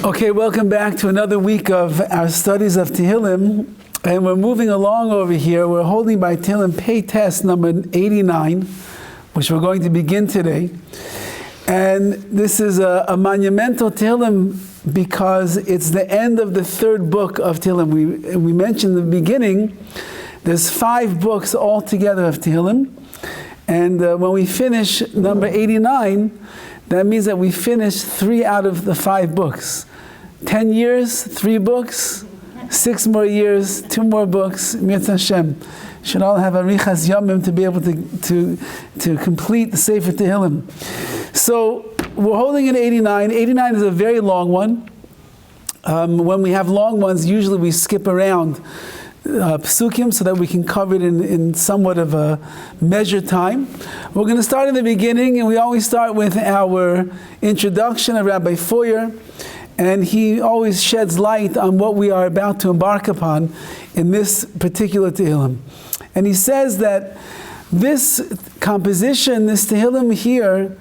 Okay, welcome back to another week of our studies of Tehillim, and we're moving along over here. We're holding by Tehillim Pei Test number 89, which we're going to begin today. And this is a monumental Tehillim because it's the end of the third book of Tehillim. We mentioned in the beginning, there's 5 books altogether of Tehillim, and when we finish number 89, that means that we finished 3 out of the 5 books. 10 years, 3 books, 6 more years, 2 more books, Mitzvah Hashem. Should all have arichas yomim to be able to complete the Sefer Tehillim. So we're holding in 89. 89 is a very long one. When we have long ones, usually we skip around psukim so that we can cover it in somewhat of a measured time. We're going to start in the beginning, and we always start with our introduction of Rabbi Foyer, and he always sheds light on what we are about to embark upon in this particular Tehillim. And he says that this composition, this Tehillim here,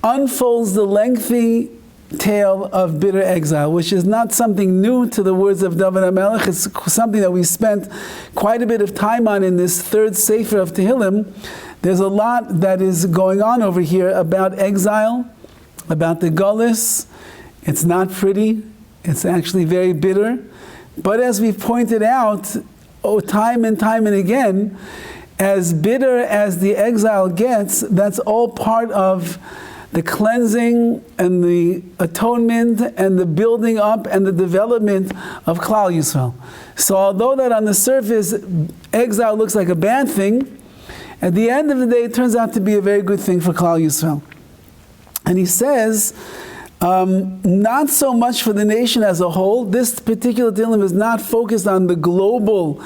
unfolds the lengthy tale of bitter exile, which is not something new to the words of Dovid HaMelech. It's something that we spent quite a bit of time on in this third Sefer of Tehillim. There's a lot that is going on over here about exile, about the Gullus. It's not pretty. It's actually very bitter. But as we've pointed out, time and again, as bitter as the exile gets, that's all part of the cleansing and the atonement and the building up and the development of Klal Yisrael. So although that on the surface exile looks like a bad thing, at the end of the day it turns out to be a very good thing for Klal Yisrael. And he says, not so much for the nation as a whole. This particular Tehillim is not focused on the global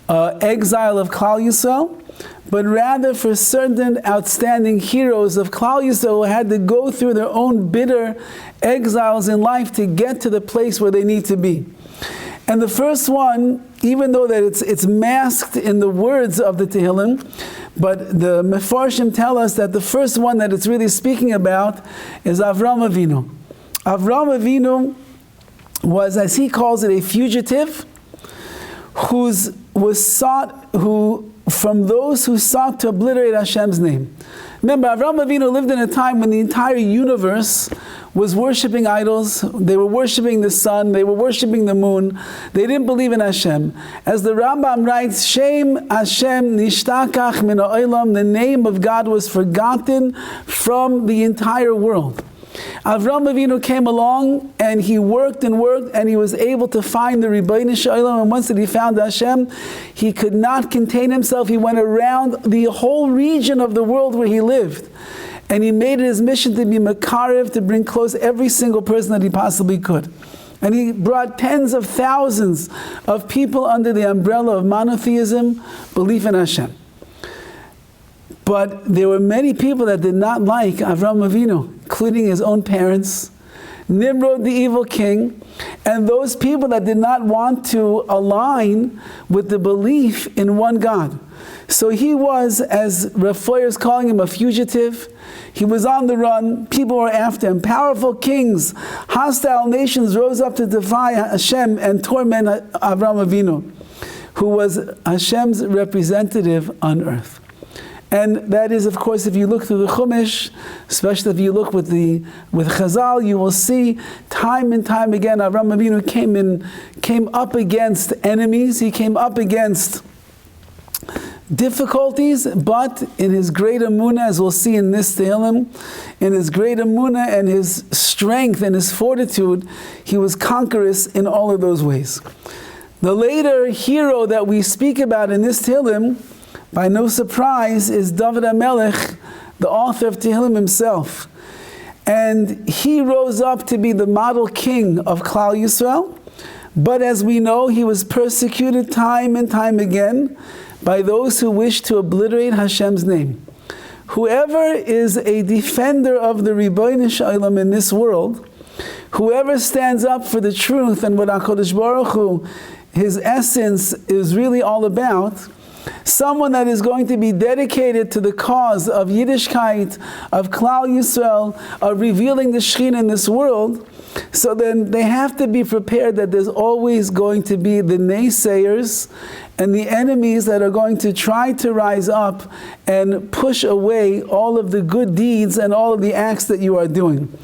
exile of Klal Yisrael, but rather for certain outstanding heroes of Klal Yisrael who had to go through their own bitter exiles in life to get to the place where they need to be. And the first one, even though that it's masked in the words of the Tehillim, but the Mefarshim tell us that the first one that it's really speaking about is Avram Avinu. Avram Avinu was, as he calls it, a fugitive from those who sought to obliterate Hashem's name. Remember, Avram Avinu lived in a time when the entire universe was worshiping idols. They were worshiping the sun. They were worshiping the moon. They didn't believe in Hashem. As the Rambam writes, Shem Hashem nishtakach min ha'olam, the name of God was forgotten from the entire world. Avram Avinu came along and he worked and he was able to find the Ribono Shel Olam, and once that he found Hashem, he could not contain himself. He went around the whole region of the world where he lived, and he made it his mission to be Makarev, to bring close every single person that he possibly could. And he brought tens of thousands of people under the umbrella of monotheism, belief in Hashem. But there were many people that did not like Avram Avinu, including his own parents, Nimrod the evil king, and those people that did not want to align with the belief in one God. So he was, as Rav Foyer is calling him, a fugitive. He was on the run. People were after him. Powerful kings, hostile nations rose up to defy Hashem and torment Avram Avinu, who was Hashem's representative on earth. And that is, of course, if you look through the Chumash, especially if you look with Chazal, you will see time and time again Avram Avinu came up against enemies. He came up against difficulties, but in his great emunah, as we'll see in this Tehillim, in his great emunah and his strength and his fortitude, he was conquerous in all of those ways. The later hero that we speak about in this Tehillim, by no surprise, is Dovid HaMelech, the author of Tehillim himself. And he rose up to be the model king of Klal Yisrael, but as we know, he was persecuted time and time again by those who wished to obliterate Hashem's name. Whoever is a defender of the Ribono Shel Olam in this world, whoever stands up for the truth and what HaKadosh Baruch Hu, his essence is really all about, someone that is going to be dedicated to the cause of Yiddishkeit, of Klal Yisrael, of revealing the Shekhinah in this world, so then they have to be prepared that there's always going to be the naysayers and the enemies that are going to try to rise up and push away all of the good deeds and all of the acts that you are doing.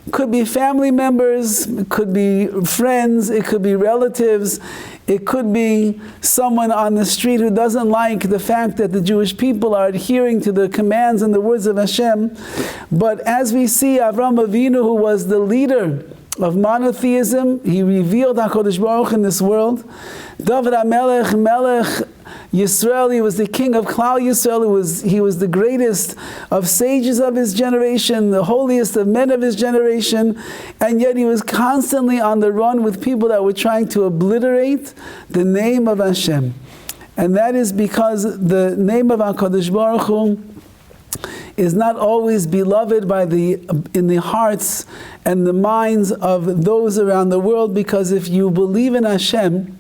It could be family members, it could be friends, it could be relatives, it could be someone on the street who doesn't like the fact that the Jewish people are adhering to the commands and the words of Hashem. But as we see Avram Avinu, who was the leader of monotheism, he revealed HaKadosh Baruch in this world. Dovid HaMelech, Melech Yisrael, he was the king of Klal Yisrael, he was the greatest of sages of his generation, the holiest of men of his generation, and yet he was constantly on the run with people that were trying to obliterate the name of Hashem. And that is because the name of HaKadosh Baruch Hu is not always beloved in the hearts and the minds of those around the world, because if you believe in Hashem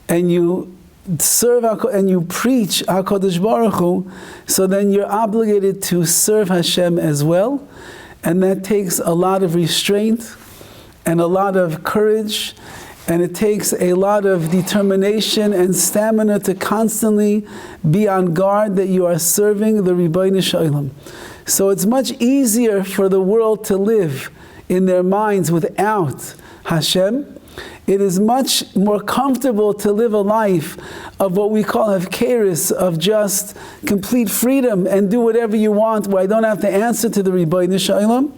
and you serve and you preach HaKadosh Baruch Hu, so then you're obligated to serve Hashem as well, and that takes a lot of restraint and a lot of courage, and it takes a lot of determination and stamina to constantly be on guard that you are serving the Ribbono Shel Olam. So it's much easier for the world to live in their minds without Hashem. It is much more comfortable to live a life of what we call Hefkeris, of just complete freedom and do whatever you want, where I don't have to answer to the Ribbono Shel Olam.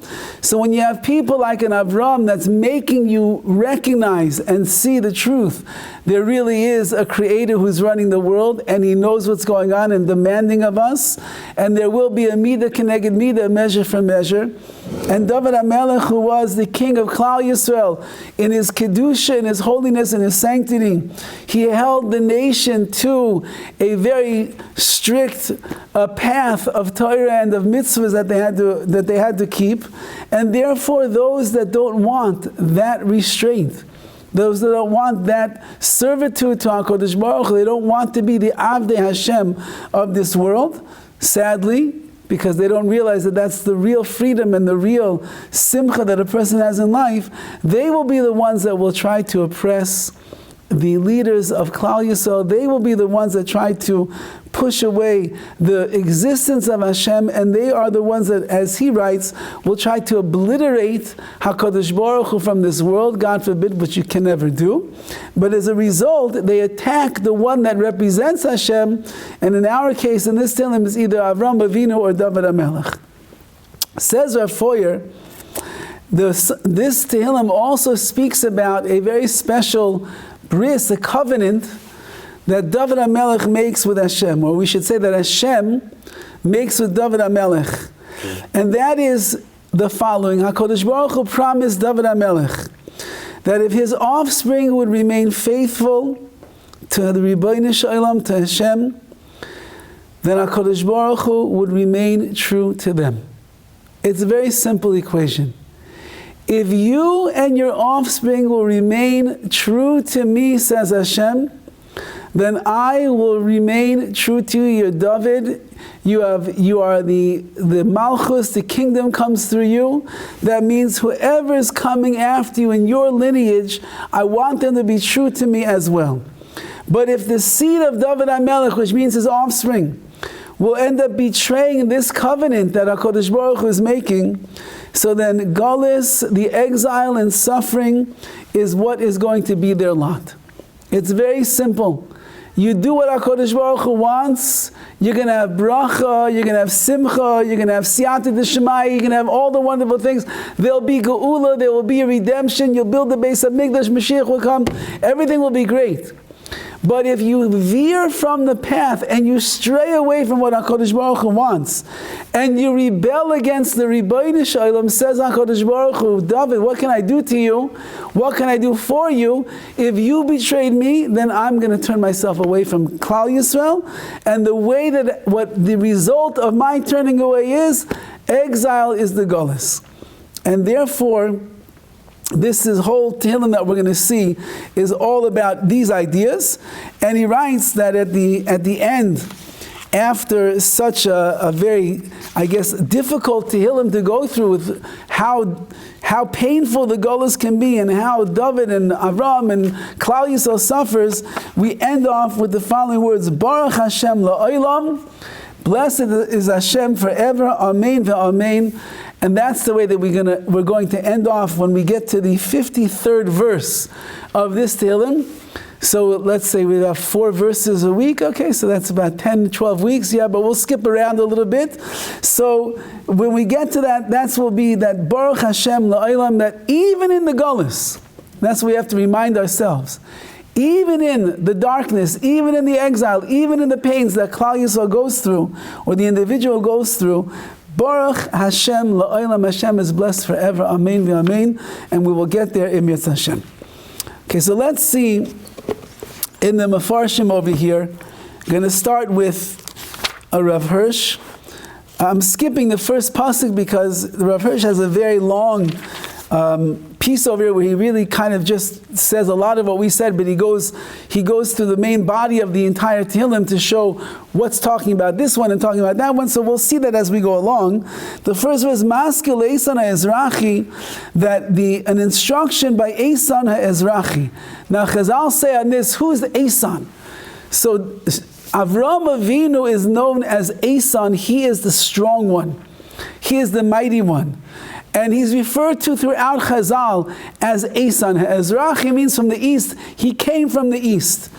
So when you have people like an Avram that's making you recognize and see the truth, there really is a creator who's running the world, and he knows what's going on and demanding of us, and there will be a midah keneged midah, measure for measure. And Dovid HaMelech, who was the king of Klal Yisrael, in his kedusha, in his holiness, in his sanctity, he held the nation to a very strict path of Torah and of mitzvahs that they had to keep. And therefore, those that don't want that restraint, those that don't want that servitude to HaKadosh Baruch Hu, they don't want to be the Avdei Hashem of this world, sadly, because they don't realize that that's the real freedom and the real simcha that a person has in life, they will be the ones that will try to oppress the leaders of Klal Yisrael. They will be the ones that try to push away the existence of Hashem, and they are the ones that, as he writes, will try to obliterate HaKadosh Baruch Hu from this world, God forbid, which you can never do. But as a result, they attack the one that represents Hashem, and in our case, in this Tehillim, is either Avram Avinu or Dovid HaMelech. Says Rav Foyer, this Tehillim also speaks about a very special bris, a covenant that Dovid HaMelech makes with Hashem, or we should say that Hashem makes with Dovid HaMelech. And that is the following. HaKadosh Baruch Hu promised Dovid HaMelech that if his offspring would remain faithful to the Ribbono Shel Olam, to Hashem, then HaKadosh Baruch Hu would remain true to them. It's a very simple equation. If you and your offspring will remain true to me, says Hashem, then I will remain true to you. You're Dovid. You are the Malchus, the kingdom comes through you. That means whoever is coming after you in your lineage, I want them to be true to me as well. But if the seed of Dovid HaMelech, which means his offspring, will end up betraying this covenant that HaKadosh Baruch Hu is making, so then galus, the exile and suffering, is what is going to be their lot. It's very simple. You do what HaKadosh Baruch Hu wants, you're going to have bracha, you're going to have simcha, you're going to have siyata d'shemaya, you're going to have all the wonderful things. There'll be geula, there will be a redemption, you'll build the base of Mikdash, Mashiach will come, everything will be great. But if you veer from the path and you stray away from what HaKadosh Baruch Hu wants, and you rebel against the Ribbono Shel Olam, says HaKadosh Baruch Hu, David, what can I do to you? What can I do for you? If you betrayed me, then I'm going to turn myself away from Klal Yisrael. And the way that, what the result of my turning away is, exile is the galus. And therefore, this is whole Tehillim that we're going to see is all about these ideas. And he writes that at the end, after such a very, I guess, difficult Tehillim to go through, with how painful the Golus can be and how Dovid and Avram and Klal Yisrael suffers, we end off with the following words: Baruch Hashem la'olam, blessed is Hashem forever, amen ve'amen. And that's the way that we're going to end off when we get to the 53rd verse of this Tehillim. So let's say we have 4 verses a week. Okay, so that's about 10, 12 weeks. Yeah, but we'll skip around a little bit. So when we get to that will be that Baruch Hashem la'olam, that even in the Golus, that's what we have to remind ourselves. Even in the darkness, even in the exile, even in the pains that Klal Yisrael goes through, or the individual goes through, Baruch Hashem la'olam, Hashem is blessed forever, amen v'amen, and we will get there in Yitz Hashem. Okay, so let's see in the Mefarshim over here. I'm going to start with a Rav Hirsch. I'm skipping the first pasuk because the Rav Hirsch has a very long piece over here where he really kind of just says a lot of what we said, but he goes through the main body of the entire Tehillim to show what's talking about this one and talking about that one. So we'll see that as we go along. The first was Maskil Eisan HaEzrachi, that an instruction by Eisan HaEzrachi. Now Chazal say on this, who is Eisan? So Avram Avinu is known as Eisan. He is the strong one. He is the mighty one. And he's referred to throughout Chazal as Eisan. Ezrachi means from the east. He came from the east.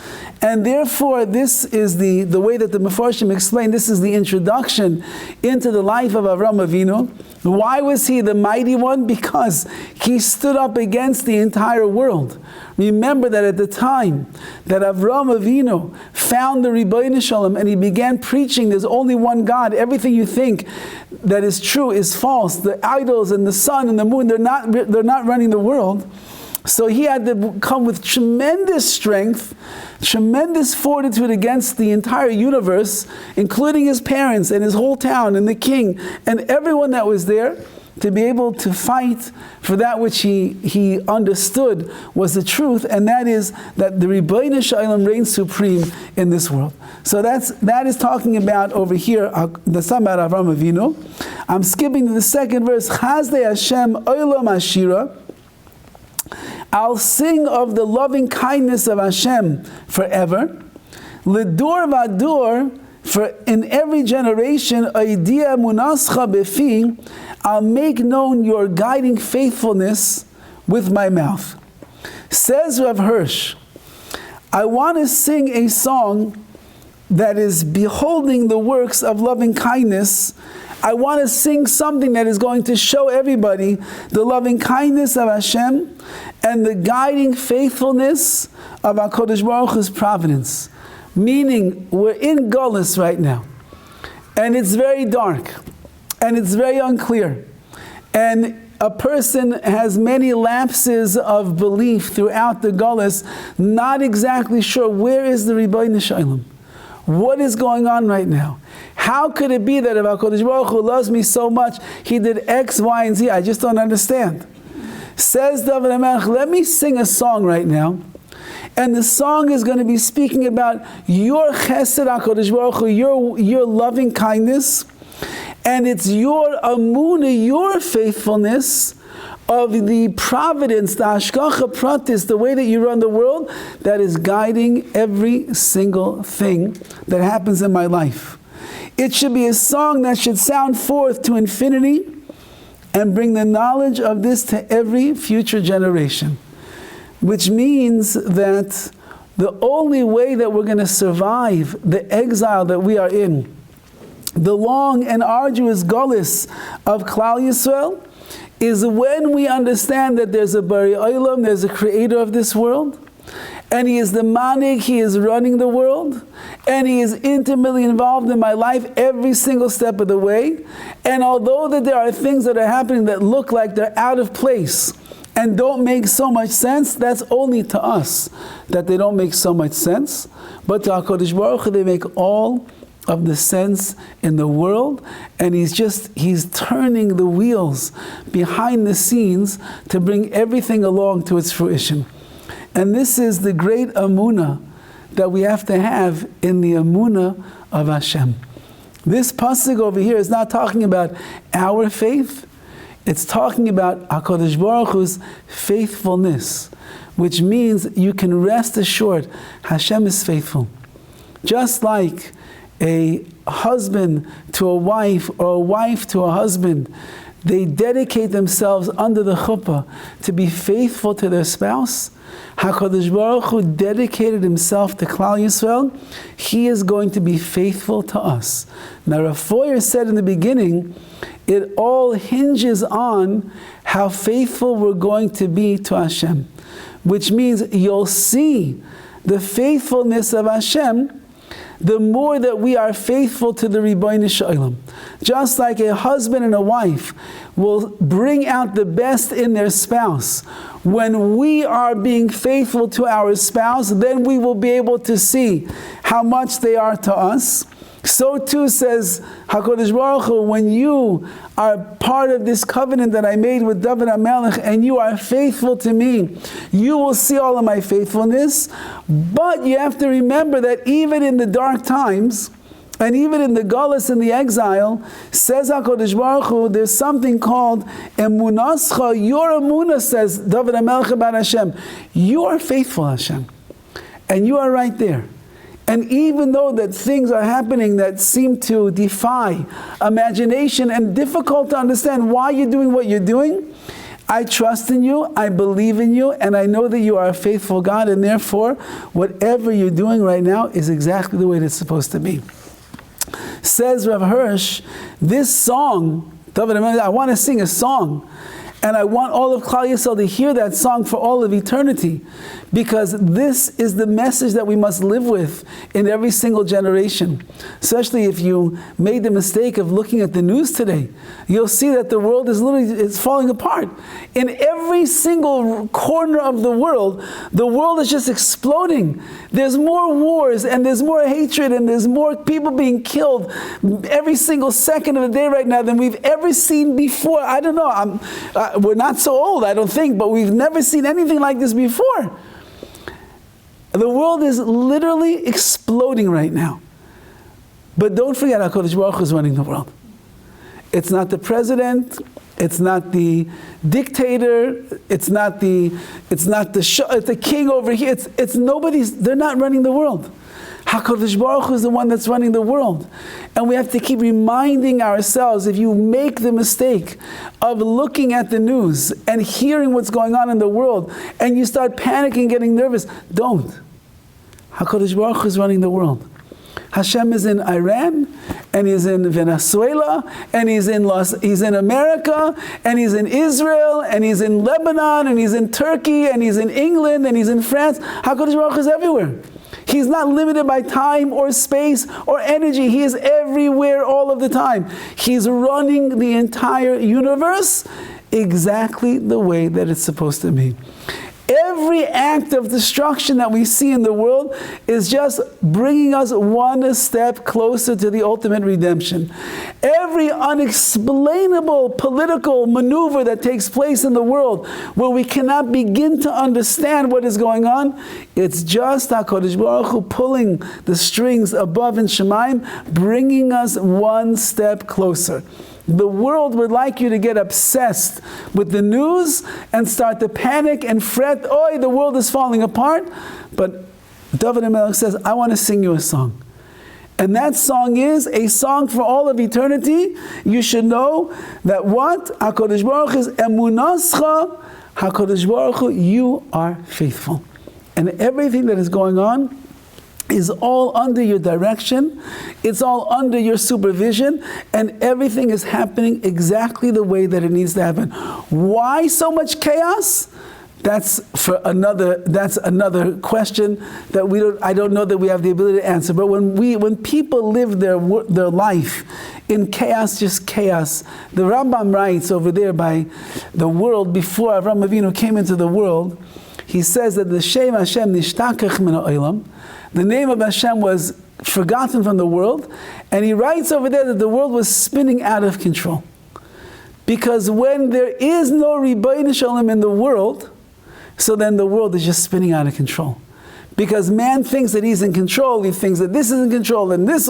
And therefore, this is the way that the Mefarshim explain, this is the introduction into the life of Avram Avinu. Why was he the mighty one? Because he stood up against the entire world. Remember that at the time that Avram Avinu found the Ribbono Shel Olam and he began preaching, there's only one God. Everything you think that is true is false. The idols and the sun and the moon, they're not running the world. So he had to come with tremendous strength, tremendous fortitude against the entire universe, including his parents and his whole town and the king and everyone that was there, to be able to fight for that which he understood was the truth, and that is that the Ribbono Shel Olam reigns supreme in this world. So that is talking about over here, the about Avram Avinu. I'm skipping to the second verse. Chazdei Hashem Olam Ashira. I'll sing of the loving kindness of Hashem forever. L'dur v'adur, for in every generation, Idea munascha befi, I'll make known your guiding faithfulness with my mouth. Says Rav Hirsch, I want to sing a song that is beholding the works of loving kindness. I want to sing something that is going to show everybody the loving kindness of Hashem and the guiding faithfulness of HaKadosh Baruch Hu's providence. Meaning, we're in Golus right now, and it's very dark, and it's very unclear, and a person has many lapses of belief throughout the Golus, not exactly sure where is the Ribbono Shel Olam. What is going on right now? How could it be that if HaKadosh Baruch Hu loves me so much, He did X, Y, and Z? I just don't understand. Says Dovid HaMelech, let me sing a song right now. And the song is going to be speaking about your chesed, HaKadosh Baruch Hu, your loving kindness. And it's your amunah, your faithfulness of the providence, the hashgacha pratis, the way that you run the world, that is guiding every single thing that happens in my life. It should be a song that should sound forth to infinity and bring the knowledge of this to every future generation. Which means that the only way that we're going to survive the exile that we are in, the long and arduous Golus of Klal Yisrael, is when we understand that there's a Bari Olam, there's a creator of this world, and He is the Manig, He is running the world, and He is intimately involved in my life every single step of the way. And although that there are things that are happening that look like they're out of place and don't make so much sense, that's only to us that they don't make so much sense. But to HaKadosh Baruch Hu, they make all of the sense in the world, and he's turning the wheels behind the scenes to bring everything along to its fruition. And this is the great emunah that we have to have in the emunah of Hashem. This pasuk over here is not talking about our faith, it's talking about HaKadosh Baruch Hu's faithfulness, which means you can rest assured Hashem is faithful. Just like a husband to a wife or a wife to a husband, they dedicate themselves under the chuppah to be faithful to their spouse. HaKadosh Baruch Hu dedicated himself to Klal Yisrael. He is going to be faithful to us. Now, Rav Foyer said in the beginning, it all hinges on how faithful we're going to be to Hashem, which means you'll see the faithfulness of Hashem the more that we are faithful to the Ribbono Shel Olam. Just like a husband and a wife will bring out the best in their spouse, when we are being faithful to our spouse, then we will be able to see how much they are to us. So too says HaKadosh Baruch Hu, when you are part of this covenant that I made with Dovid HaMelech, and you are faithful to me, you will see all of my faithfulness. But you have to remember that even in the dark times, and even in the galus and the exile, says HaKadosh Baruch Hu, there's something called emunascha. Your emunah, says Dovid HaMelech about Hashem. You are faithful, Hashem. And you are right there. And even though that things are happening that seem to defy imagination and difficult to understand why you're doing what you're doing, I trust in you, I believe in you, and I know that you are a faithful God, and therefore, whatever you're doing right now is exactly the way it's supposed to be. Says Rav Hirsch, this song, I want to sing a song, and I want all of Klal Yisrael to hear that song for all of eternity, because this is the message that we must live with in every single generation. Especially if you made the mistake of looking at the news today, you'll see that the world is literally falling apart. In every single corner of the world is just exploding. There's more wars, and there's more hatred, and there's more people being killed every single second of the day right now than we've ever seen before. I don't know, we're not so old, I don't think, but we've never seen anything like this before. The world is literally exploding right now. But don't forget, HaKadosh Baruch Hu is running the world. It's not the president, it's not the dictator, it's the king over here, it's nobody's, they're not running the world. HaKadosh Baruch Hu is the one that's running the world. And we have to keep reminding ourselves, if you make the mistake of looking at the news and hearing what's going on in the world, and you start panicking, getting nervous, don't. HaKadosh Baruch Hu is running the world. Hashem is in Iran, and he's in Venezuela, and he's in America, and he's in Israel, and he's in Lebanon, and he's in Turkey, and he's in England, and he's in France. HaKadosh Baruch Hu is everywhere. He's not limited by time or space or energy. He is everywhere all of the time. He's running the entire universe exactly the way that it's supposed to be. Every act of destruction that we see in the world is just bringing us one step closer to the ultimate redemption. Every unexplainable political maneuver that takes place in the world, where we cannot begin to understand what is going on, it's just HaKadosh Baruch Hu pulling the strings above in Shemayim, bringing us one step closer. The world would like you to get obsessed with the news and start to panic and fret, oh, the world is falling apart. But Dovid HaMelech says, I want to sing you a song. And that song is a song for all of eternity. You should know that what? HaKadosh Baruch Hu is emunascha. HaKadosh Baruch Hu, you are faithful. And everything that is going on is all under your direction, it's all under your supervision, and everything is happening exactly the way that it needs to happen. Why so much chaos? That's another question that I don't know that we have the ability to answer. But when people live their life in chaos, just chaos, the Rambam writes over there by the world before Avraham Avinu came into the world, he says that the Shem Hashem nishtakach min ha'olam, the name of Hashem was forgotten from the world. And he writes over there that the world was spinning out of control. Because when there is no Ribono Shel Olam in the world, so then the world is just spinning out of control. Because man thinks that he's in control, he thinks that this is in control, and this,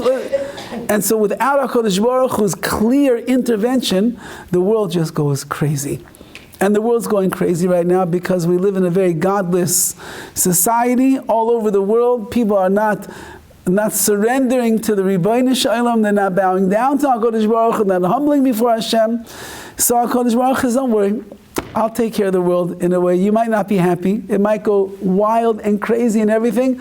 and so without HaKadosh Baruch Hu's clear intervention, the world just goes crazy. And the world's going crazy right now because we live in a very godless society. All over the world, people are not surrendering to the Ribono Shel Olam, they're not bowing down to HaKadosh Baruch Hu, they're not humbling before Hashem. So HaKadosh Baruch Hu says, don't worry, I'll take care of the world in a way. You might not be happy. It might go wild and crazy and everything.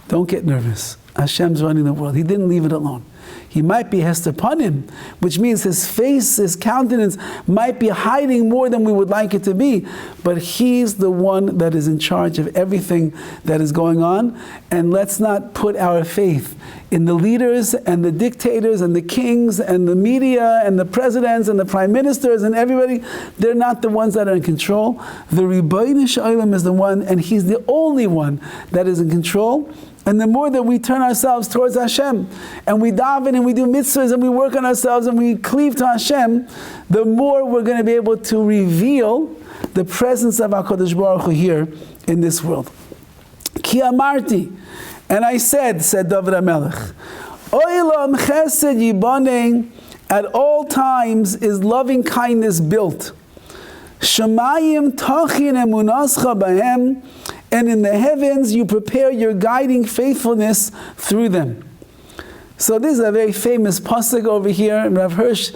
Don't get nervous. Hashem's running the world. He didn't leave it alone. He might be hester panim, which means his face, his countenance might be hiding more than we would like it to be, but he's the one that is in charge of everything that is going on. And let's not put our faith in the leaders and the dictators and the kings and the media and the presidents and the prime ministers and everybody. They're not the ones that are in control. The Ribono Shel Olam is the one, and he's the only one that is in control. And the more that we turn ourselves towards Hashem, and we daven and we do mitzvahs and we work on ourselves and we cleave to Hashem, the more we're going to be able to reveal the presence of HaKadosh Baruch Hu here in this world. Ki amarti, and I said Dovid HaMelech, Olam chesed yibanei, at all times is loving kindness built. Shamayim tachin emunascha bahem, and in the heavens you prepare your guiding faithfulness through them. So this is a very famous pasuk over here, and Rav Hirsch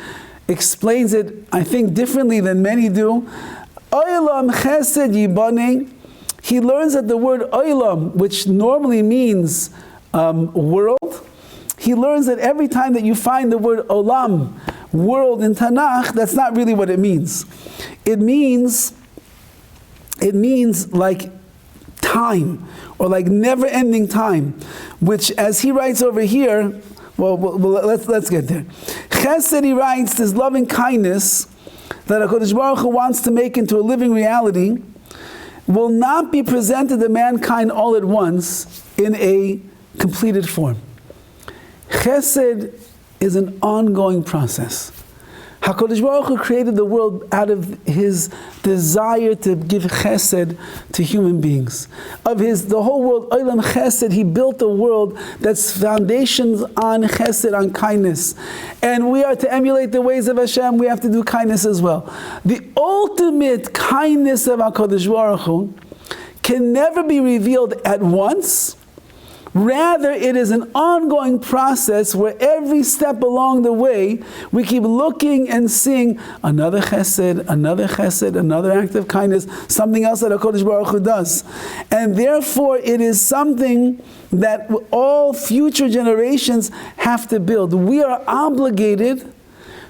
explains it, I think, differently than many do. Olam chesed yibanei. He learns that the word olam, which normally means world, he learns that every time that you find the word olam, world in Tanakh, that's not really what it means. It means like time, or like never-ending time, which, as he writes over here, well let's get there. Chesed, he writes, this loving kindness that HaKadosh Baruch Hu wants to make into a living reality will not be presented to mankind all at once in a completed form. Chesed is an ongoing process. HaKadosh Baruch Hu created the world out of his desire to give chesed to human beings. The whole world, Olam Chesed, he built a world that's foundations on chesed, on kindness. And we are to emulate the ways of Hashem, we have to do kindness as well. The ultimate kindness of HaKadosh Baruch Hu can never be revealed at once. Rather, it is an ongoing process where every step along the way, we keep looking and seeing another chesed, another act of kindness, something else that HaKadosh Baruch Hu does. And therefore, it is something that all future generations have to build. We are obligated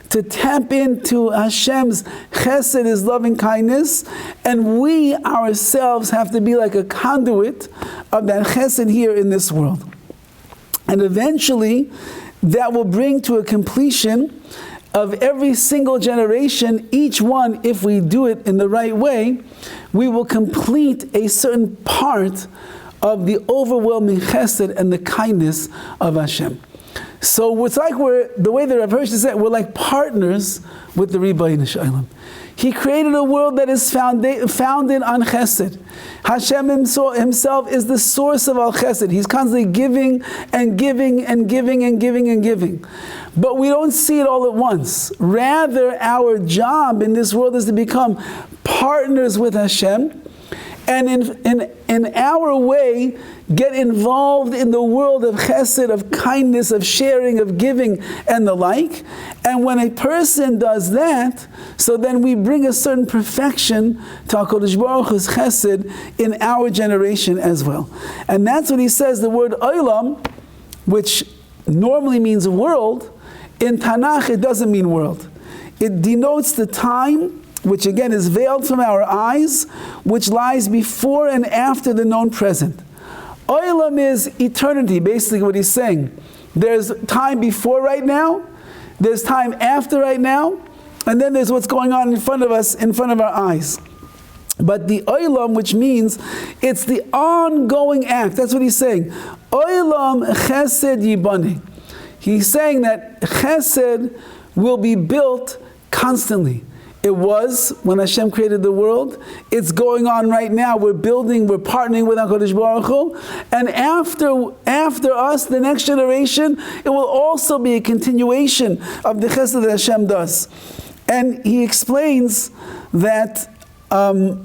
to tap into Hashem's chesed, his loving kindness, and we ourselves have to be like a conduit of that chesed here in this world. And eventually, that will bring to a completion of every single generation, each one, if we do it in the right way, we will complete a certain part of the overwhelming chesed and the kindness of Hashem. So it's like the way that Rav Hirsch said, we're like partners with the Ribono Shel Olam. He created a world that is founded on chesed. Hashem himself is the source of all chesed. He's constantly giving and giving and giving and giving and giving. But we don't see it all at once. Rather, our job in this world is to become partners with Hashem, and in our way, get involved in the world of chesed, of kindness, of sharing, of giving, and the like. And when a person does that, so then we bring a certain perfection to HaKadosh Baruch Hu's chesed in our generation as well. And that's what he says, the word olam, which normally means world, in Tanakh it doesn't mean world. It denotes the time, which again is veiled from our eyes, which lies before and after the known present. Olam is eternity, basically what he's saying. There's time before right now, there's time after right now, and then there's what's going on in front of us, in front of our eyes. But the olam, which means it's the ongoing act, that's what he's saying. Olam chesed yibane. He's saying that chesed will be built constantly. It was when Hashem created the world. It's going on right now. We're building, we're partnering with HaKadosh Baruch Hu. And after us, the next generation, it will also be a continuation of the chesed that Hashem does. And he explains that the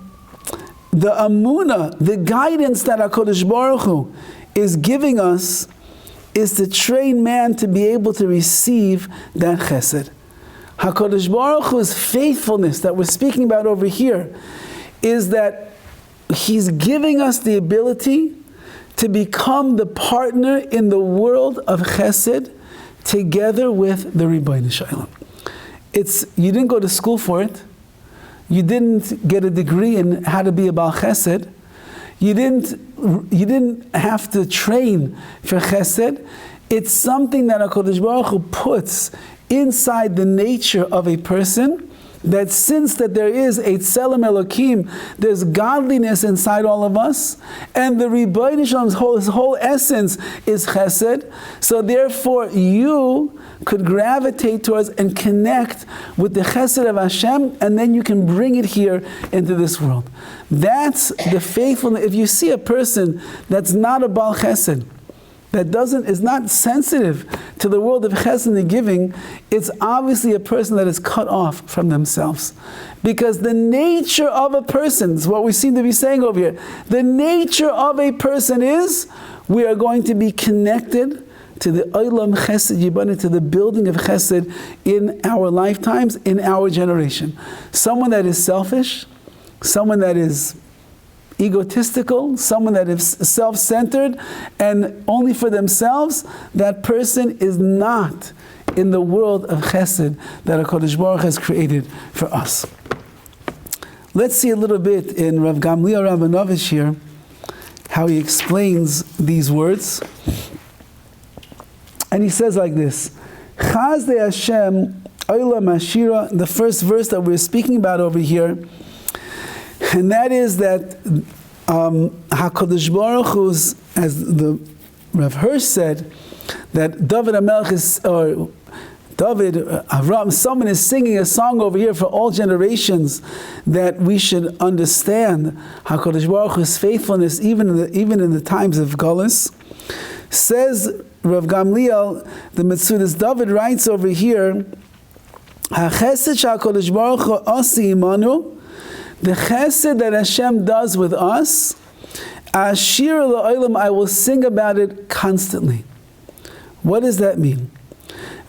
amunah, the guidance that HaKadosh Baruch Hu is giving us, is to train man to be able to receive that chesed. HaKadosh Baruch Hu's faithfulness that we're speaking about over here is that He's giving us the ability to become the partner in the world of chesed together with the Ribbono Shel Olam. You didn't go to school for it. You didn't get a degree in how to be a Baal Chesed. You didn't have to train for chesed. It's something that HaKadosh Baruch Hu puts inside the nature of a person, that since that there is a Tselem Elokim, there's godliness inside all of us, and the Ribbono Shel Olam's his whole essence is chesed, so therefore you could gravitate towards and connect with the chesed of Hashem, and then you can bring it here into this world. That's the faithfulness. If you see a person that's not a Baal Chesed, that is not sensitive to the world of chesed and giving, it's obviously a person that is cut off from themselves. Because the nature of a person, is what we seem to be saying over here, the nature of a person is, we are going to be connected to the Olam Chesed Yibane, to the building of chesed in our lifetimes, in our generation. Someone that is selfish, someone that is egotistical, someone that is self-centered and only for themselves, that person is not in the world of chesed that HaKadosh Baruch has created for us. Let's see a little bit in Rav Gamliel Rabinovich here, how he explains these words. And he says like this, Chaz de Hashem Olam Ashira, the first verse that we're speaking about over here, and that is that HaKadosh Baruch Hu's, as the Rav Hirsch said, that Dovid HaMelech is, or Dovid, Avram, someone is singing a song over here for all generations, that we should understand HaKadosh Baruch Hu's faithfulness even in the times of Galus. Says Rav Gamliel, the Metzudas Dovid writes over here, HaChesed HaKadosh Baruch Hu Asi Imanu, the chesed that Hashem does with us, Ashir La'olam, I will sing about it constantly. What does that mean?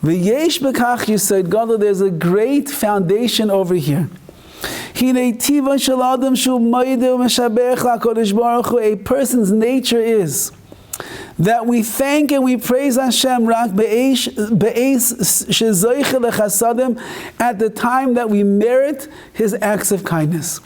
V'yesh b'kach yisod gadol, there's a great foundation over here. Hinei tiva shel adam shu moideh u'meshabech la'kodesh baruch hu, a person's nature is that we thank and we praise Hashem rak be'eis shezoiche lechasadim, at the time that we merit His acts of kindness.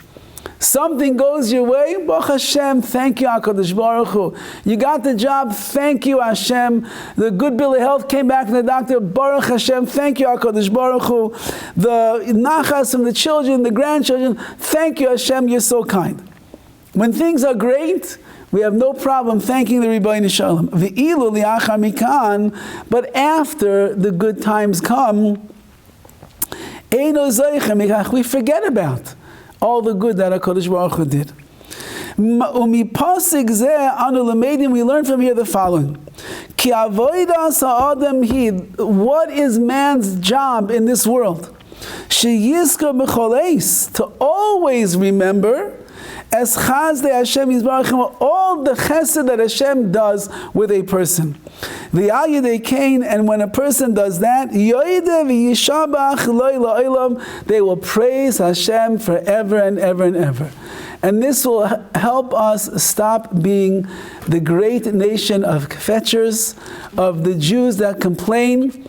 Something goes your way, Baruch Hashem, thank you HaKadosh Baruch Hu. You got the job, thank you Hashem. The good bill of health came back from the doctor, Baruch Hashem, thank you HaKadosh Baruch Hu. The nachas from the children, the grandchildren, thank you Hashem, you're so kind. When things are great, we have no problem thanking the Ribbono Shel Olam. V'ilu li'achar mikan, but after the good times come, eino zoiche mikach, we forget about all the good that HaKadosh Baruch Hu did. Umipasik zeh anu lemedim, we learn from here the following. Ki avodas ha'adam hi, what is man's job in this world? Sheyizkar b'choleis, to always remember, as Chaz de Hashem Yisbarach, all the chesed that Hashem does with a person. V'al yedei kain, and when a person does that, yoideh v'yishabach lo la'olam, they will praise Hashem forever and ever and ever. And this will help us stop being the great nation of kvetchers, of the Jews that complain.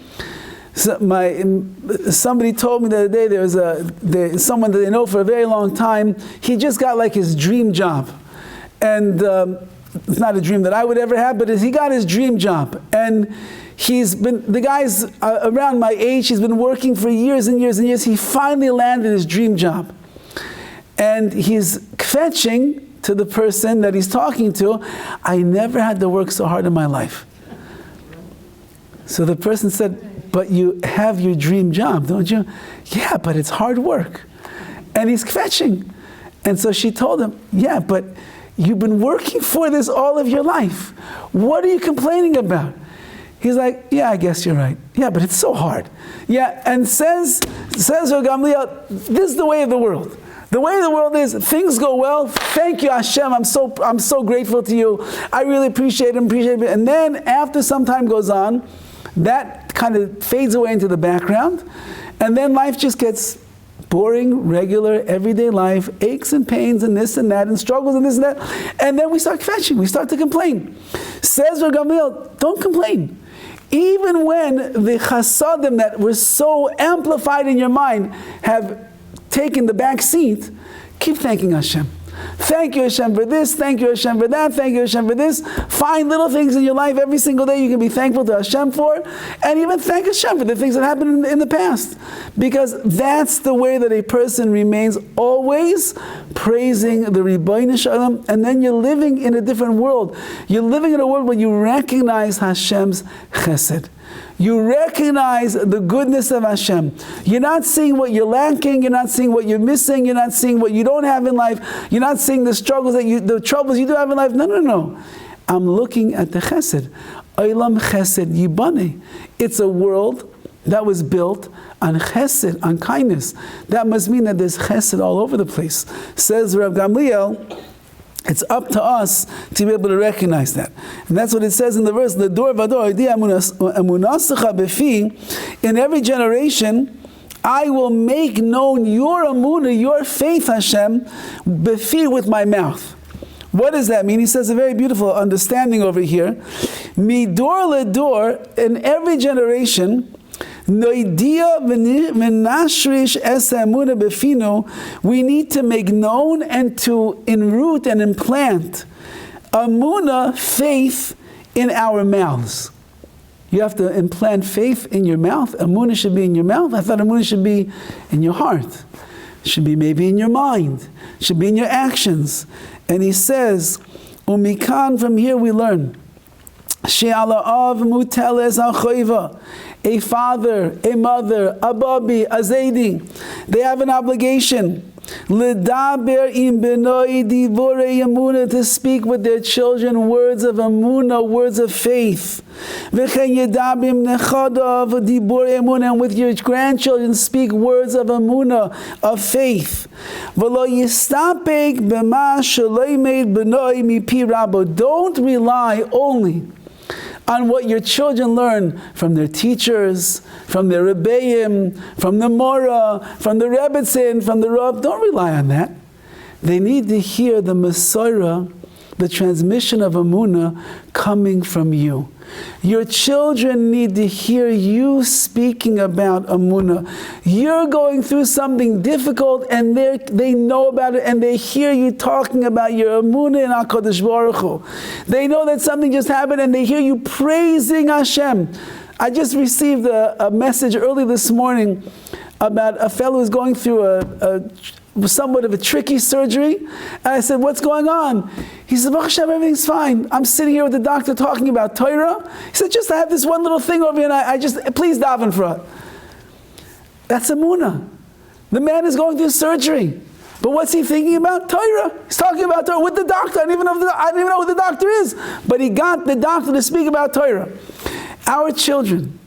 Somebody told me the other day, there's someone that they know for a very long time, he just got like his dream job. And it's not a dream that I would ever have, but he got his dream job. And the guy's around my age, he's been working for years and years and years. He finally landed his dream job. And he's kvetching to the person that he's talking to, I never had to work so hard in my life. So the person said, but you have your dream job, don't you? Yeah, but it's hard work. And he's kvetching. And so she told him, yeah, but you've been working for this all of your life. What are you complaining about? He's like, yeah, I guess you're right. Yeah, but it's so hard. Yeah, and says Gamliel, this is the way of the world. The way of the world is, things go well, thank you Hashem, I'm so grateful to you. I really appreciate it. And then after some time goes on, that kind of fades away into the background, and then life just gets boring, regular, everyday life, aches and pains and this and that, and struggles and this and that. And then we start fetching, we start to complain. Says Rabbi Gamliel, don't complain. Even when the chasadim that were so amplified in your mind have taken the back seat, keep thanking Hashem. Thank you Hashem for this, thank you Hashem for that, thank you Hashem for this. Find little things in your life every single day you can be thankful to Hashem for, and even thank Hashem for the things that happened in the past. Because that's the way that a person remains always praising the Ribbono Shel Olam, and then you're living in a different world. You're living in a world where you recognize Hashem's chesed. You recognize the goodness of Hashem. You're not seeing what you're lacking. You're not seeing what you're missing. You're not seeing what you don't have in life. You're not seeing the struggles the troubles you do have in life. No. I'm looking at the chesed. Olam chesed yibane. It's a world that was built on chesed, on kindness. That must mean that there's chesed all over the place. Says Rav Gamliel, it's up to us to be able to recognize that. And that's what it says in the verse, the dor vador, in every generation, I will make known your amunah, your faith, Hashem, befi, with my mouth. What does that mean? He says a very beautiful understanding over here. Midor ledor, in every generation, we need to make known and to enroot and implant amunah, faith, in our mouths. You have to implant faith in your mouth. Amunah should be in your mouth. I thought amunah should be in your heart. It should be maybe in your mind. It should be in your actions. And he says, Umikan, from here we learn, She'ala av muteles al-choiva. A father, a mother, a babi, a zaidi, they have an obligation. L'daber im benoi divorei emunah, to speak with their children words of emunah, words of faith. V'chen yedabim nechadav divorei emunah, and with your grandchildren speak words of emunah, of faith. V'lo yistapek b'ma sheloi made benoi mipi rabbo. Don't rely only on what your children learn from their teachers, from their Rebbeim, from the Mora, from the Rebbetzin, from the Rav. Don't rely on that. They need to hear the Masorah, the transmission of Amunah, coming from you. Your children need to hear you speaking about Amunah. You're going through something difficult, and they know about it, and they hear you talking about your Amunah in HaKadosh Baruch Hu. They know that something just happened, and they hear you praising Hashem. I just received a message early this morning about a fellow who's going through a somewhat of a tricky surgery. And I said, what's going on? He said, Baruch Hashem, everything's fine. I'm sitting here with the doctor talking about Torah. He said, just I have this one little thing over here, and I just, please daven for it. That's Amunah. The man is going through surgery. But what's he thinking about? Torah. He's talking about Torah with the doctor. I don't even know who the doctor is. But he got the doctor to speak about Torah. Our children,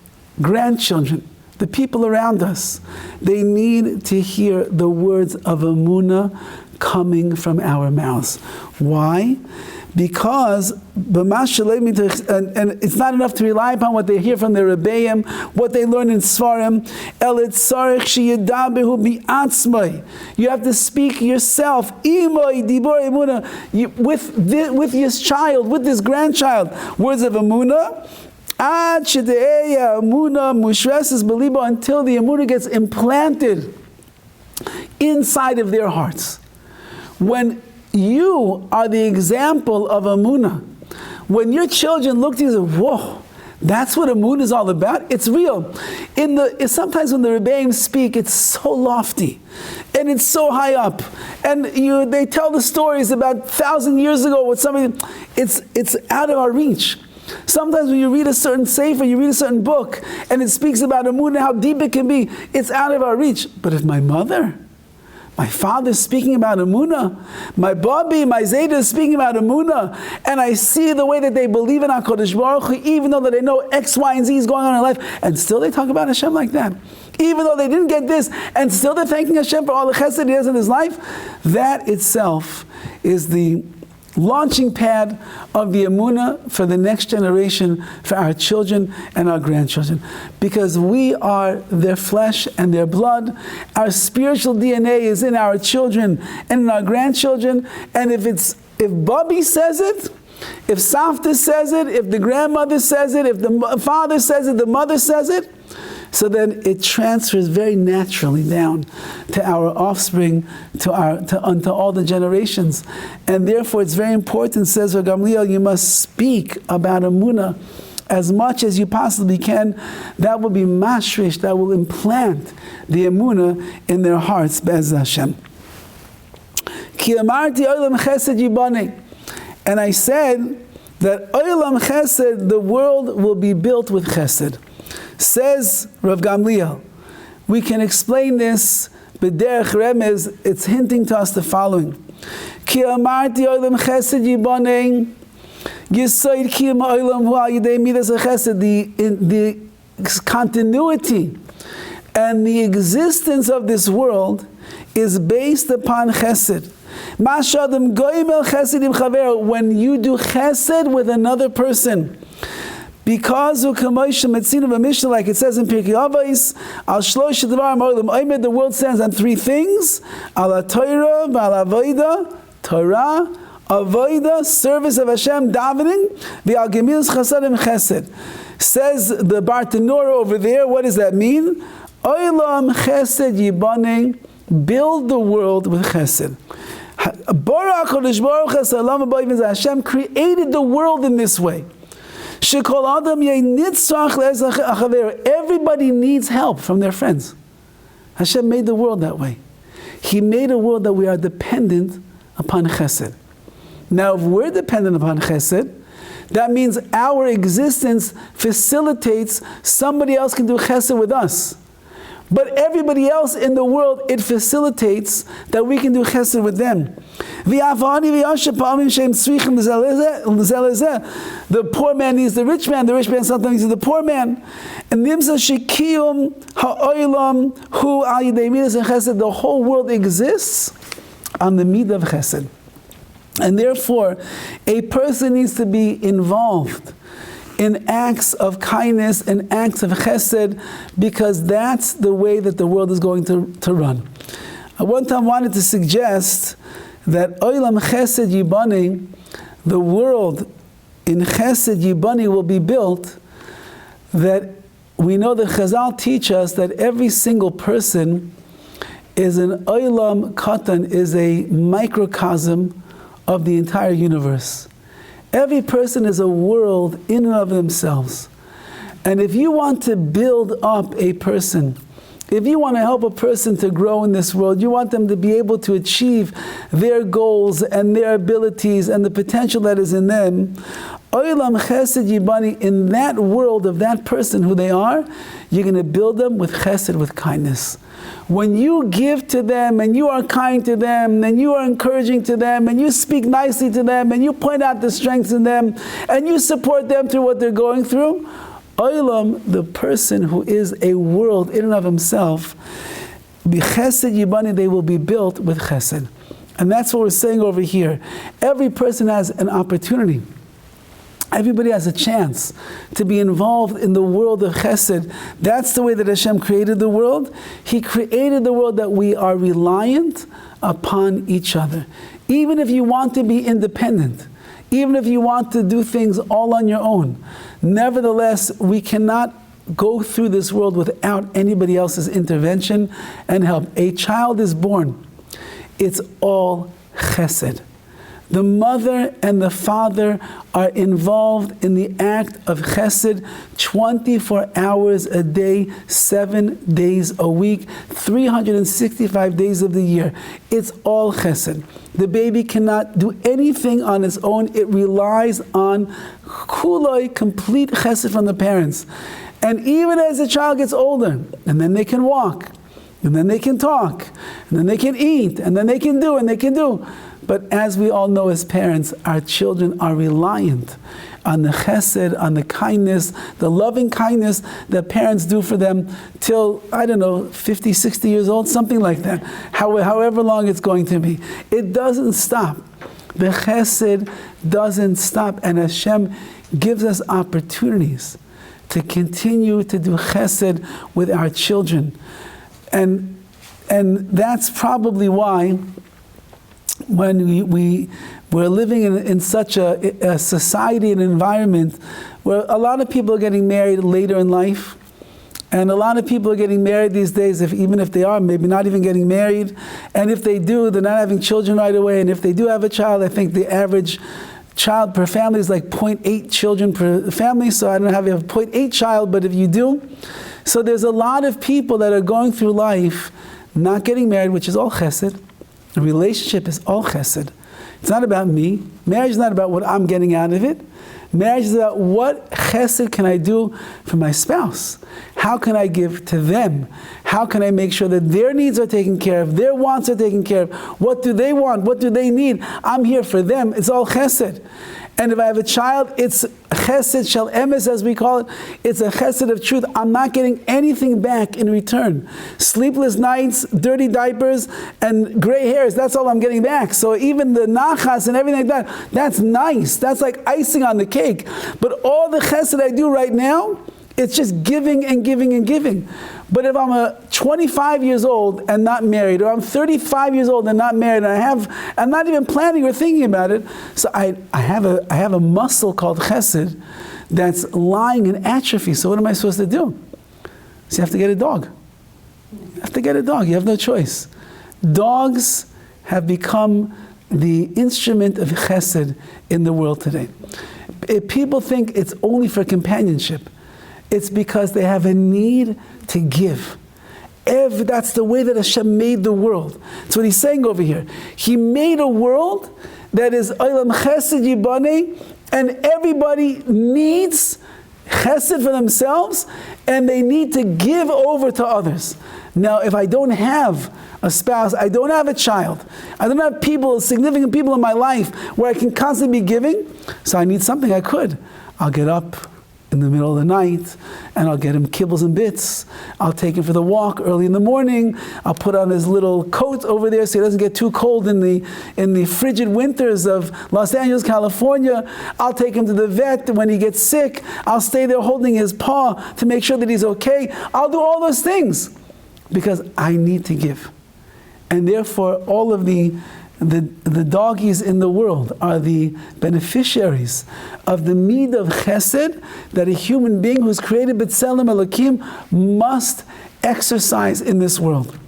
grandchildren, the people around us, they need to hear the words of Amunah coming from our mouths. Why? Because and it's not enough to rely upon what they hear from their Rebbeim, what they learn in Sfarim. You have to speak yourself with this child, with this grandchild, words of Amunah. Until the Amunah gets implanted inside of their hearts. When you are the example of Amunah, when your children look to you and say, whoa, That's what Emunah is all about. It's real. Sometimes when the Rebbeim speak, it's so lofty, and it's so high up, and they tell the stories about 1,000 years ago with somebody. It's out of our reach. Sometimes when you read a certain sefer, you read a certain book, and it speaks about Emunah, how deep it can be, it's out of our reach. But if my mother, my father is speaking about Emunah, my Bobby, my Zayda is speaking about Emunah, and I see the way that they believe in HaKadosh Baruch Hu, even though that they know X, Y, and Z is going on in life, and still they talk about Hashem like that. Even though they didn't get this, and still they're thanking Hashem for all the chesed He has in his life, that itself is the launching pad of the Emunah for the next generation, for our children and our grandchildren. Because we are their flesh and their blood. Our spiritual DNA is in our children and in our grandchildren. And if Bobby says it, if Safta says it, if the grandmother says it, if the father says it, the mother says it, so then it transfers very naturally down to our offspring, unto all the generations. And therefore it's very important, says Rav Gamliel, you must speak about Emunah as much as you possibly can. That will be mashrish, that will implant the Emunah in their hearts, Be'ez Hashem. Ki amarti olam chesed yibane. And I said that olam chesed, the world will be built with chesed. Says Rav Gamliel, we can explain this, b'derech remez, it's hinting to us the following. Ki amarti olam chesed yibanei, yisoid kiyam olam hu al yidei midas chesed, the continuity and the existence of this world is based upon chesed. Mashadam goyim chesed im chaver, when you do chesed with another person. Because like it says in Pirkei Avos, al shlosh devarim olam, the world stands on three things: ala Torah, ba'al avoda, Torah, avoda, service of Hashem, davening, v'al gemilas chasadim chesed. Says the Bartanura over there, what does that mean? Olam chesed yibanei, build the world with chesed. Hashem created the world in this way. Everybody needs help from their friends. Hashem made the world that way. He made a world that we are dependent upon chesed. Now, if we're dependent upon chesed, that means our existence facilitates somebody else can do chesed with us. But everybody else in the world, it facilitates that we can do chesed with them. The poor man needs the rich man sometimes needs the poor man. And the whole world exists on the midah of chesed. And therefore, a person needs to be involved in acts of kindness and acts of chesed, because that's the way that the world is going to run. I one time wanted to suggest that olam chesed yibani, the world in chesed yibani will be built, that we know that Chazal teach us that every single person is an olam katan, is a microcosm of the entire universe. Every person is a world in and of themselves. And if you want to build up a person, if you want to help a person to grow in this world, you want them to be able to achieve their goals and their abilities and the potential that is in them, olam chesed yibani, in that world of that person who they are, you're going to build them with chesed, with kindness. When you give to them and you are kind to them and you are encouraging to them and you speak nicely to them and you point out the strengths in them and you support them through what they're going through, olam, the person who is a world in and of himself, b'chesed yibani, they will be built with chesed. And that's what we're saying over here. Every person has an opportunity. Everybody has a chance to be involved in the world of chesed. That's the way that Hashem created the world. He created the world that we are reliant upon each other. Even if you want to be independent, even if you want to do things all on your own, nevertheless, we cannot go through this world without anybody else's intervention and help. A child is born. It's all chesed. The mother and the father are involved in the act of chesed 24 hours a day, 7 days a week, 365 days of the year. It's all chesed. The baby cannot do anything on its own. It relies on kuloi, complete chesed from the parents. And even as the child gets older, and then they can walk, and then they can talk, and then they can eat, and then they can do. But as we all know as parents, our children are reliant on the chesed, on the kindness, the loving kindness that parents do for them till, 50, 60 years old, something like that. However long it's going to be. It doesn't stop. The chesed doesn't stop. And Hashem gives us opportunities to continue to do chesed with our children. And that's probably why when we're living in such a society and environment where a lot of people are getting married later in life, and a lot of people are getting married these days, even if they are, maybe not even getting married, and if they do, they're not having children right away, and if they do have a child, I think the average child per family is like 0.8 children per family, so I don't know how you have 0.8 child, but if you do, so there's a lot of people that are going through life not getting married, which is all chesed. A relationship is all chesed. It's not about me. Marriage is not about what I'm getting out of it. Marriage is about what chesed can I do for my spouse? How can I give to them? How can I make sure that their needs are taken care of, their wants are taken care of? What do they want? What do they need? I'm here for them. It's all chesed. And if I have a child, it's chesed shel emes, as we call it. It's a chesed of truth. I'm not getting anything back in return. Sleepless nights, dirty diapers, and gray hairs, that's all I'm getting back. So even the nachas and everything like that, that's nice. That's like icing on the cake. But all the chesed I do right now, it's just giving and giving and giving. But if I'm 25 years old and not married, or I'm 35 years old and not married, and I'm not even planning or thinking about it, so I have a muscle called chesed that's lying in atrophy. So what am I supposed to do? So you have to get a dog. You have to get a dog. You have no choice. Dogs have become the instrument of chesed in the world today. If people think it's only for companionship, it's because they have a need to give. That's the way that Hashem made the world. That's what he's saying over here. He made a world that is Olam Chesed Yibaneh, and everybody needs chesed for themselves, and they need to give over to others. Now, if I don't have a spouse, I don't have a child, I don't have people, significant people in my life where I can constantly be giving, so I need something I could. I'll get up in the middle of the night, and I'll get him kibbles and bits. I'll take him for the walk early in the morning. I'll put on his little coat over there so he doesn't get too cold in the frigid winters of Los Angeles, California. I'll take him to the vet when he gets sick. I'll stay there holding his paw to make sure that he's okay. I'll do all those things because I need to give. And therefore, all of the doggies in the world are the beneficiaries of the need of chesed that a human being who's created b'tselem Elokim must exercise in this world.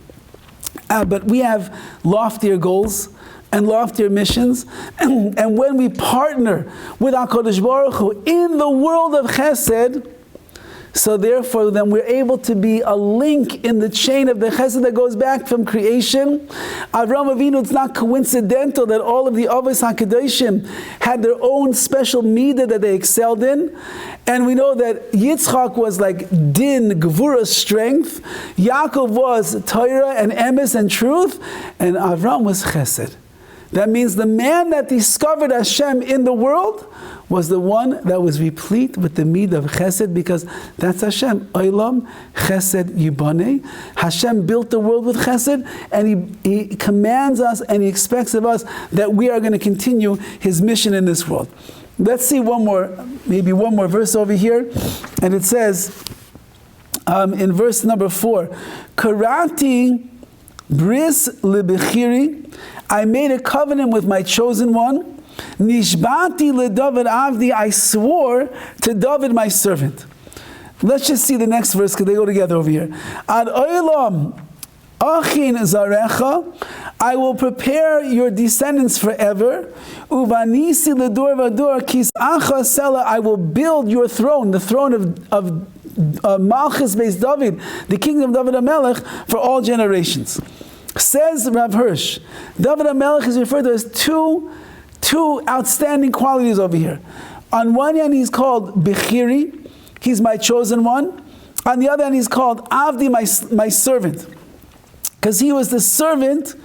But we have loftier goals and loftier missions, and when we partner with HaKadosh Baruch Hu in the world of chesed, so therefore, then we're able to be a link in the chain of the chesed that goes back from creation. Avraham Avinu, it's not coincidental that all of the Avos HaKadoshim had their own special midah that they excelled in. And we know that Yitzchak was like din, gevura, strength. Yaakov was Torah and emes and truth. And Avraham was chesed. That means the man that discovered Hashem in the world was the one that was replete with the midah of chesed, because that's Hashem. Olam chesed yibaneh. Hashem built the world with chesed, and He commands us and He expects of us that we are going to continue His mission in this world. Let's see maybe one more verse over here. And it says, in verse number 4, Karati bris lebechiri, I made a covenant with my chosen one. Nishbati leDavid avdi, I swore to David my servant. Let's just see the next verse because they go together over here. Ad olam Achin zarecha, I will prepare your descendants forever. Uvanisi ledor vador kis acha sela, I will build your throne, the throne of Malchus based Dovid, the kingdom of David HaMelech, for all generations. Says Rav Hirsch, David HaMelech is referred to as two outstanding qualities over here. On one hand, he's called Bechiri, he's my chosen one. On the other hand, he's called Avdi, my servant. Because he was the servant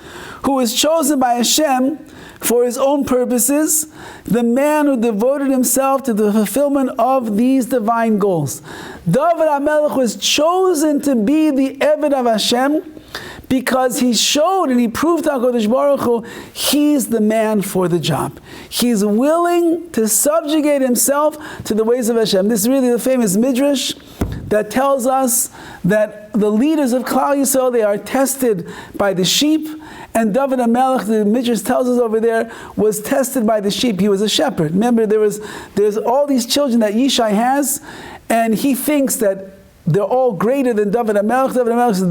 who was chosen by Hashem for his own purposes, the man who devoted himself to the fulfillment of these divine goals. David HaMelech was chosen to be the Eved of Hashem because he showed and he proved to HaKadosh Baruch Hu, he's the man for the job. He's willing to subjugate himself to the ways of Hashem. This is really the famous Midrash that tells us that the leaders of Klal Yisrael, they are tested by the sheep, and David HaMelech, the Midrash tells us over there, was tested by the sheep. He was a shepherd. Remember, there's all these children that Yishai has, and he thinks that they're all greater than David HaMelech. David HaMelech is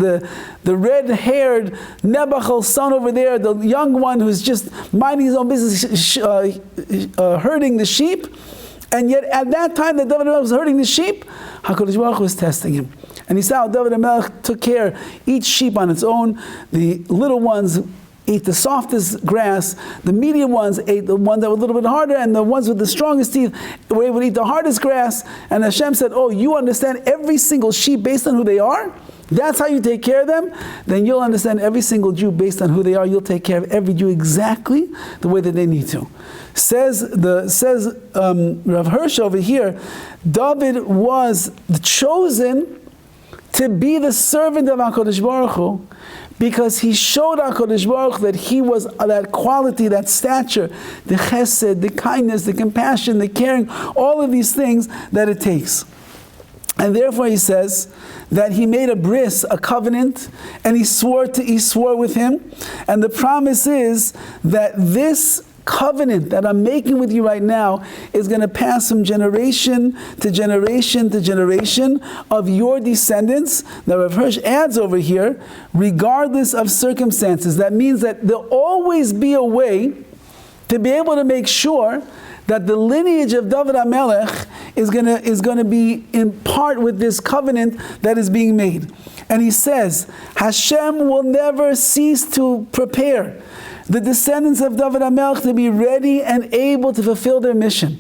the red-haired Nebuchadnezzar's son over there, the young one who's just minding his own business, herding the sheep. And yet, at that time that David HaMelech was herding the sheep, HaKadosh Baruch Hu was testing him. And he saw how David HaMelech took care of each sheep on its own. The little ones ate the softest grass. The medium ones ate the ones that were a little bit harder, and the ones with the strongest teeth were able to eat the hardest grass. And Hashem said, oh, you understand every single sheep based on who they are? That's how you take care of them? Then you'll understand every single Jew based on who they are. You'll take care of every Jew exactly the way that they need to. Says Rav Hirsch over here, David was chosen to be the servant of HaKadosh Baruch Hu because he showed HaKadosh Baruch Hu that he was that quality, that stature, the chesed, the kindness, the compassion, the caring, all of these things that it takes. And therefore he says that he made a bris, a covenant, and he swore with him. And the promise is that this covenant that I'm making with you right now is going to pass from generation to generation to generation of your descendants. Now Rav Hirsch adds over here, regardless of circumstances. That means that there'll always be a way to be able to make sure that the lineage of David HaMelech is going to be in part with this covenant that is being made. And he says, Hashem will never cease to prepare the descendants of David HaMelech to be ready and able to fulfill their mission.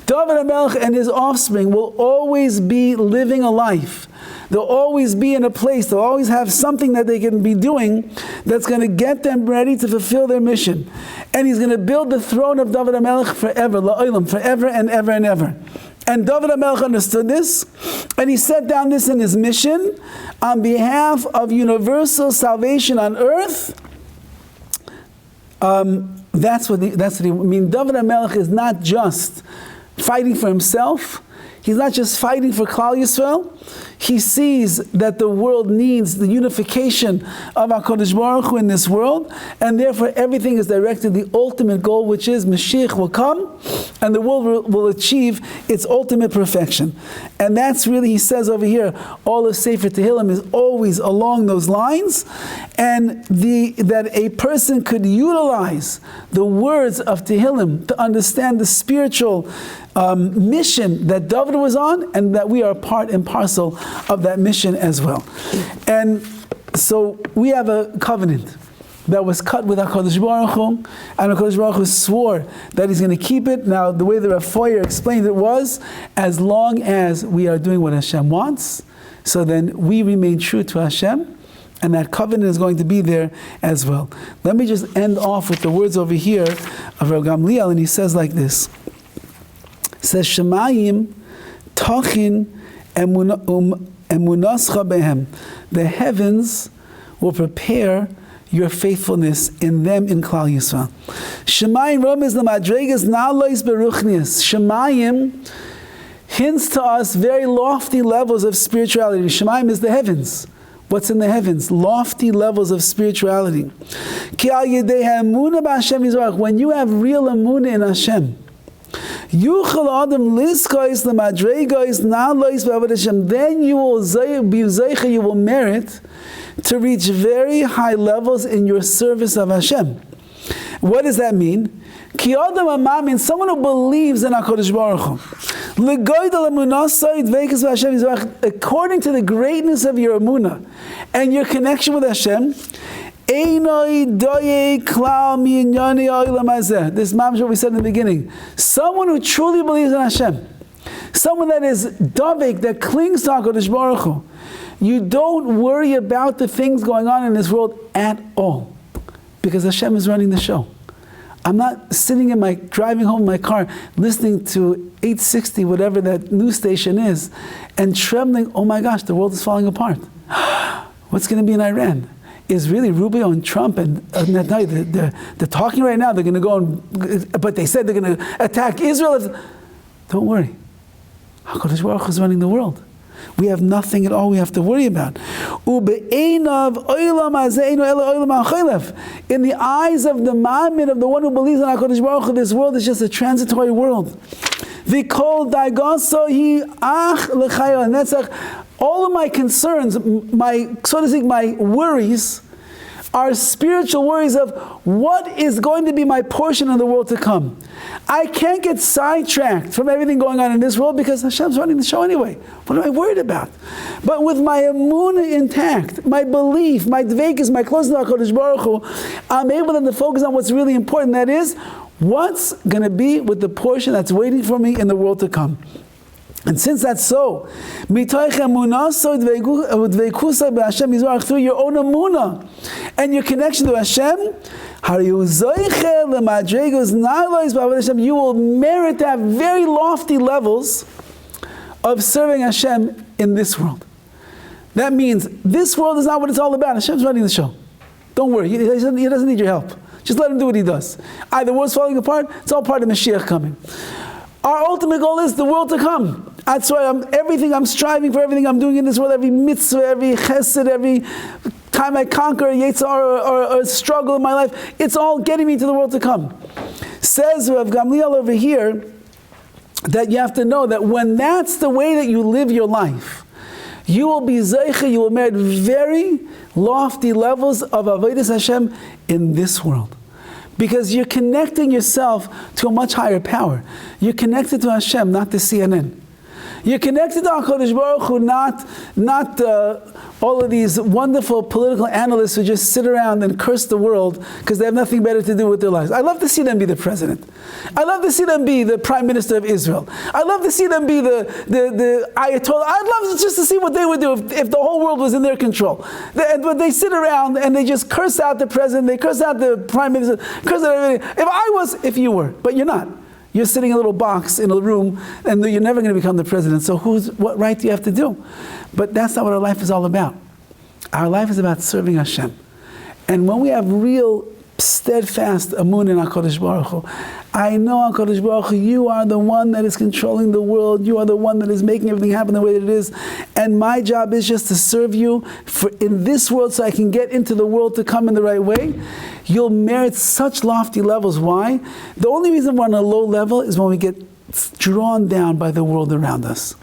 David HaMelech and his offspring will always be living a life. They'll always be in a place, they'll always have something that they can be doing that's going to get them ready to fulfill their mission. And he's going to build the throne of David HaMelech forever, la'olam, forever and ever and ever. And David HaMelech understood this, and he set down this in his mission on behalf of universal salvation on earth. That's what he mean. David HaMelech is not just fighting for himself. He's not just fighting for Klal Yisrael. He sees that the world needs the unification of HaKadosh Baruch Hu in this world, and therefore everything is directed to the ultimate goal, which is Mashiach will come, and the world will achieve its ultimate perfection. And that's really, he says over here, all of Sefer Tehillim is always along those lines, and that a person could utilize the words of Tehillim to understand the spiritual mission that Dovid was on, and that we are part and parcel of that mission as well. And so we have a covenant that was cut with HaKadosh Baruch Hu, and HaKadosh Baruch Hu swore that he's going to keep it. Now, the way the Rav Foyer explained it was, as long as we are doing what Hashem wants, so then we remain true to Hashem, and that covenant is going to be there as well. Let me just end off with the words over here of Rav Gamliel, and he says like this. It says, Shemayim tachin emunascha behem. The heavens will prepare your faithfulness in them in Klal Yisrael. Shemayim romiz lamadregas nalois beruchnias. Shemayim hints to us very lofty levels of spirituality. Shemayim is the heavens. What's in the heavens? Lofty levels of spirituality. Ki al yedei ha'emunah b'Hashem yizbarach. When you have real emunah in Hashem, Yuchal Adam Liskais Lamadregais Nalois B'Avad Hashem, then you will be Zeicha, you will merit to reach very high levels in your service of Hashem. What does that mean? Ki adam amamin, someone who believes in HaKadosh Baruch Hu. According to the greatness of your emunah and your connection with Hashem, this mamish what we said in the beginning. Someone who truly believes in Hashem, someone that is Dovid, that clings to HaKadosh Baruch Hu, you don't worry about the things going on in this world at all, because Hashem is running the show. I'm not sitting driving home in my car, listening to 860, whatever that news station is, and trembling, oh my gosh, the world is falling apart. What's going to be in Iran? Is really Rubio and Trump and they're talking right now, they're going to go but they said they're going to attack Israel. Don't worry. HaKadosh Baruch Hu is running the world. We have nothing at all we have to worry about. In the eyes of the Ma'amin, of the one who believes in HaKadosh Baruch Hu, this world is just a transitory world. All of my concerns, my worries, are spiritual worries of what is going to be my portion in the world to come. I can't get sidetracked from everything going on in this world because Hashem's running the show anyway. What am I worried about? But with my emunah intact, my belief, my dveikus, my closeness to HaKadosh Baruch Hu, I'm able then to focus on what's really important. That is, what's going to be with the portion that's waiting for me in the world to come. And since that's so, through your own emunah and your connection to Hashem, you will merit to have very lofty levels of serving Hashem in this world. That means this world is not what it's all about. Hashem's running the show. Don't worry, he doesn't need your help. Just let him do what he does. The world's falling apart, it's all part of Mashiach coming. Our ultimate goal is the world to come. That's why I'm striving for everything I'm doing in this world, every mitzvah, every chesed, every time I conquer a yetzer or a struggle in my life, it's all getting me to the world to come. Says Rav Gamliel over here that you have to know that when that's the way that you live your life, you will be zeicha, you will merit very lofty levels of avodas Hashem in this world. Because you're connecting yourself to a much higher power. You're connected to Hashem, not to CNN. You're connected to HaKadosh Baruch Hu, not all of these wonderful political analysts who just sit around and curse the world because they have nothing better to do with their lives. I love to see them be the president. I love to see them be the prime minister of Israel. I love to see them be the Ayatollah. I'd love just to see what they would do if the whole world was in their control. But they sit around and they just curse out the president, they curse out the prime minister, curse out everything. If you were, but you're not. You're sitting in a little box in a room, and you're never going to become the president. So what right do you have to do? But that's not what our life is all about. Our life is about serving Hashem. And when we have real steadfast amun in HaKadosh Baruch Hu, I know HaKadosh Baruch Hu, you are the one that is controlling the world. You are the one that is making everything happen the way that it is. And my job is just to serve you in this world so I can get into the world to come in the right way. You'll merit such lofty levels. Why? The only reason we're on a low level is when we get drawn down by the world around us.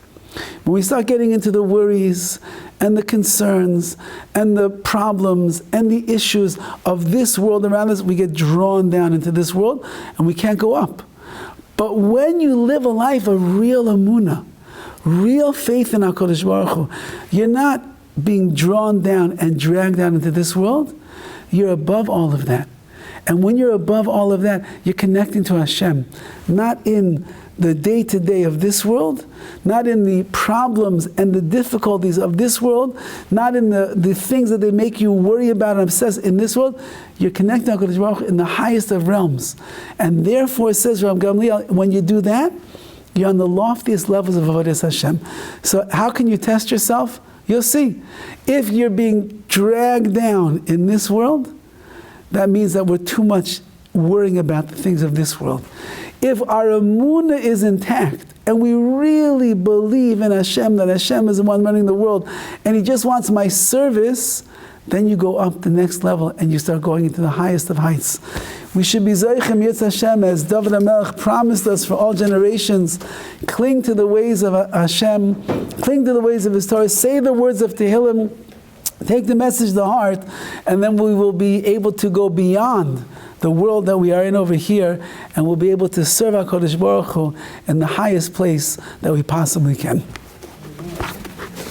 When we start getting into the worries and the concerns and the problems and the issues of this world around us, we get drawn down into this world and we can't go up. But when you live a life of real emunah, real faith in HaKadosh Baruch Hu, you're not being drawn down and dragged down into this world. You're above all of that. And when you're above all of that, you're connecting to Hashem, not in the day-to-day of this world, not in the problems and the difficulties of this world, not in the things that they make you worry about and obsess in this world. You're connecting to HaKadosh Baruch Hu in the highest of realms. And therefore, says Rav Gamliel, when you do that, you're on the loftiest levels of avodas Hashem. So how can you test yourself? You'll see. If you're being dragged down in this world, that means that we're too much worrying about the things of this world. If our emunah is intact, and we really believe in Hashem, that Hashem is the one running the world, and He just wants my service, then you go up the next level, and you start going into the highest of heights. We should be Zoichem Yitz Hashem, as Dovid HaMelech promised us for all generations. Cling to the ways of Hashem, cling to the ways of His Torah, say the words of Tehillim take the message to heart, and then we will be able to go beyond the world that we are in over here, and we'll be able to serve HaKadosh Baruch Hu in the highest place that we possibly can.